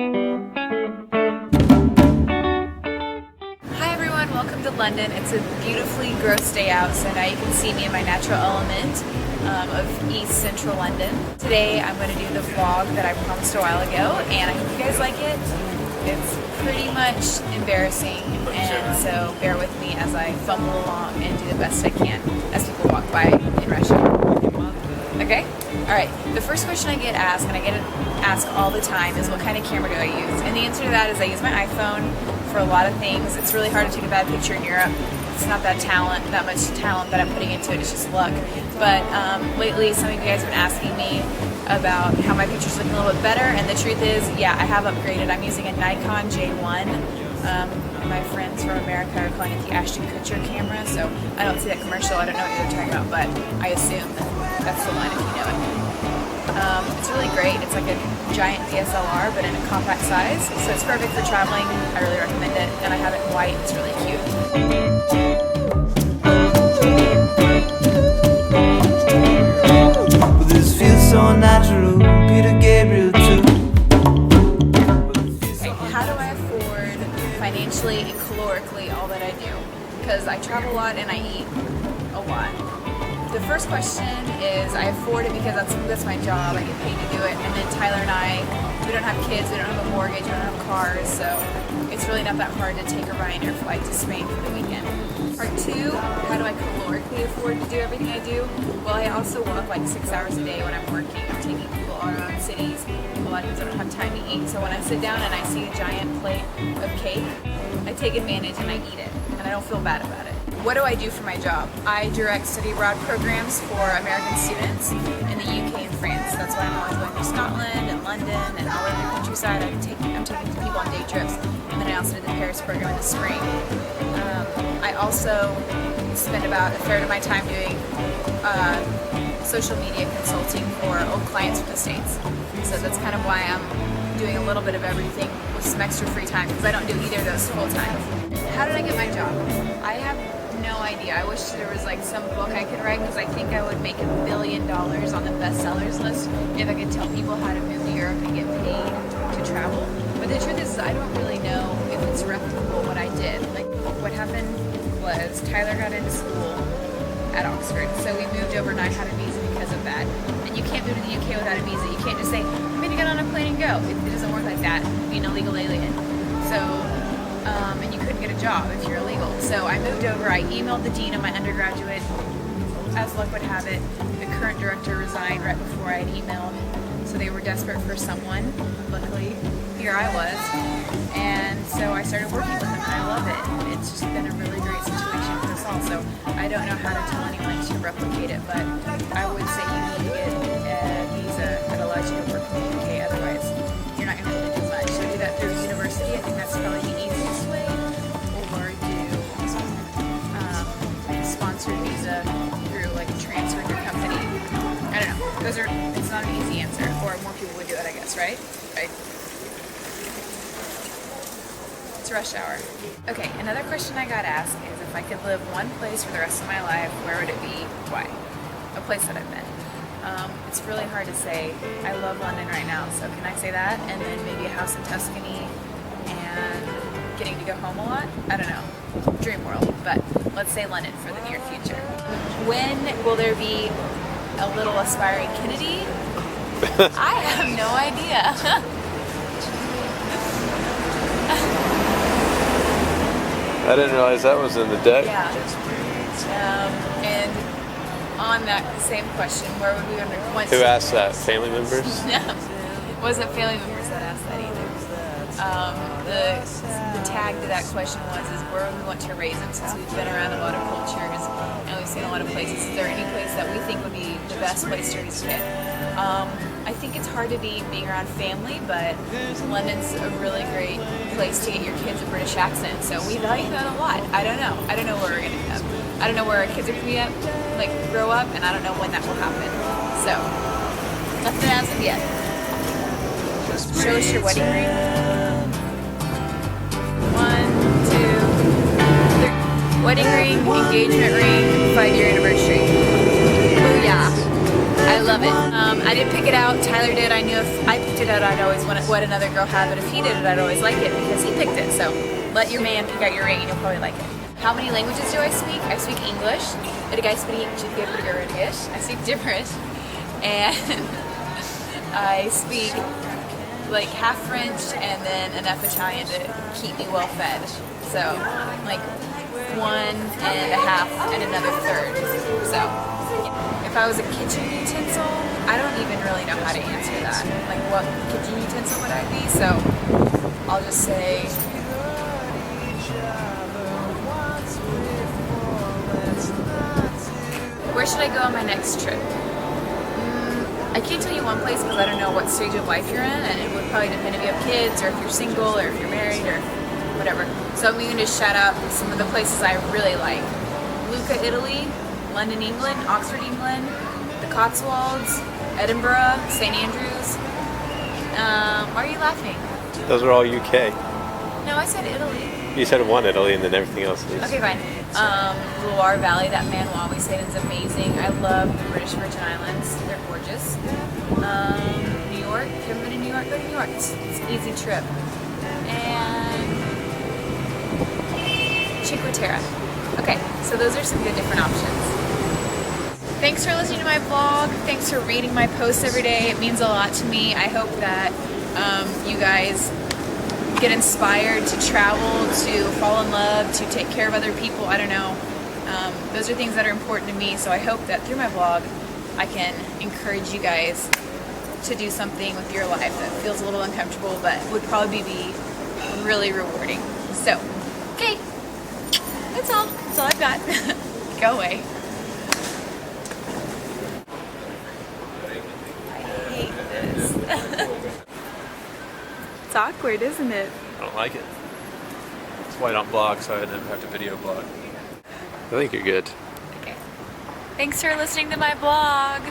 Hi everyone, welcome to London. It's a beautifully gross day out, so now you can see me in my natural element of East Central London. Today I'm going to do the vlog that I promised a while ago, and I hope you guys like it. It's pretty much embarrassing, and so bear with me as I fumble along and do the best I can as people walk by in rush hour. Okay? Alright, the first question I get asked, and I get asked all the time, is what kind of camera do I use? And the answer to that is I use my iPhone for a lot of things. It's really hard to take a bad picture in Europe. It's not that much talent that I'm putting into it, it's just luck. But lately some of you guys have been asking me about how my picture's looking a little bit better, and the truth is, yeah, I have upgraded. I'm using a Nikon J1. And my friends from America are calling it the Ashton Kutcher camera, so I don't see that commercial, I don't know what they're talking about, but I assume that's the line if you know it. It's really great. It's like a giant DSLR, but in a compact size, so it's perfect for traveling. I really recommend it, and I have it in white. It's really cute. Well, this feels so natural, Peter Gabriel too. Okay, how do I afford financially and calorically all that I do? Because I travel a lot and I eat a lot. The first question is I afford it because that's my job. I get paid to do it. And then Tyler and I, we don't have kids, we don't have a mortgage, we don't have cars, so it's really not that hard to take a Ryanair flight to Spain for the weekend. Part two, how do I calorically afford to do everything I do? Well, I also walk like 6 hours a day when I'm working. I'm taking people all around cities. A lot of times I don't have time to eat, so when I sit down and I see a giant plate of cake, I take advantage and I eat it, and I don't feel bad about it. What do I do for my job? I direct study abroad programs for American students in the UK and France. That's why I'm always going to Scotland and London and all over the countryside. I'm taking people on day trips, and then I also did the Paris program in the spring. I also spend about a third of my time doing social media consulting for old clients from the States. So that's kind of why I'm doing a little bit of everything with some extra free time, because I don't do either of those full time. How did I get my job? I have no idea. I wish there was like some book I could write, because I think I would make $1 billion on the bestsellers list if I could tell people how to move to Europe and get paid to travel. But the truth is, I don't really know if it's replicable what I did. Like, what happened was Tyler got into school at Oxford, so we moved overnight, had a visa because of that. And you can't move to the UK without a visa. You can't just say, I'm going to get on a plane and go. It doesn't work like that, being an illegal alien. So, and you couldn't get a job if you're illegal. So I moved over, I emailed the dean of my undergraduate. As luck would have it, the current director resigned right before I had emailed. So they were desperate for someone. Luckily, here I was. And so I started working with them, and I love it. It's just been a really great situation for us all. So I don't know how to tell anyone to replicate it, but I would say you need to get a visa that allows you to work in the UK, otherwise you're not going to be able to do much. So do that through university, I think that's probably the easiest way, or do sponsored visa through like a transfer to your company. I don't know. It's not an easy answer, or more people would do it, I guess, right? Right. It's rush hour. Okay, another question I got asked is if I could live one place for the rest of my life, where would it be? Why? A place that I've been. It's really hard to say. I love London right now, so can I say that? And then maybe a house in Tuscany and getting to go home a lot? I don't know. Dream world, but let's say London for the near future. When will there be a little aspiring Kennedy? I have no idea. I didn't realize that was in the deck. Yeah. And on that same question, where would we want to... Who asked that? Family members? No, it wasn't family members that asked that either. The tag to that question was, where would we want to raise them, since we've been around a lot of cultures and we've seen a lot of places. Is there any place that we think would be the best place to raise a kid? I think it's hard to being around family, but London's a really great place to get your kids a British accent, so we value that a lot. I don't know where we're going to end up. I don't know where our kids are going to grow up, and I don't know when that will happen. So, nothing as of yet. Show us your wedding ring. 1, 2, 3. Wedding ring, engagement ring, 5-year anniversary. Booyah. I love it. I didn't pick it out. Tyler did. I knew if I picked it out, I'd always want what another girl had. But if he did it, I'd always like it because he picked it. So let your man pick out your ring and you'll probably like it. How many languages do I speak? I speak English. I speak different. And I speak like half French and then enough Italian to keep me well fed. So like 1.5 and another third. So if I was a kitchen utensil, I don't even really know how to answer that. Like what kitchen utensil would I be? So I'll just say where should I go on my next trip? I can't tell you one place because I don't know what stage of life you're in, and it would probably depend if you have kids or if you're single or if you're married or whatever. So I'm going to shout out some of the places I really like. Lucca, Italy, London, England, Oxford, England, the Cotswolds, Edinburgh, St. Andrews. Why are you laughing? Those are all UK. No, I said Italy. You said one Italy and then everything else is. Okay, fine. Loire Valley, that Manwawi state is amazing. I love the British Virgin Islands. They're gorgeous. New York. If you haven't been to New York, go to New York. It's an easy trip. And Cinque Terre. Okay, so those are some good different options. Thanks for listening to my vlog. Thanks for reading my posts every day. It means a lot to me. I hope that you guys get inspired to travel, to fall in love, to take care of other people. I don't know. Those are things that are important to me. So I hope that through my vlog, I can encourage you guys to do something with your life that feels a little uncomfortable, but would probably be really rewarding. So, okay. That's all. That's all I've got. Go away. I hate this. It's awkward, isn't it? I don't like it. That's why I don't blog, so I never have to video blog. I think you're good. Okay. Thanks for listening to my blog.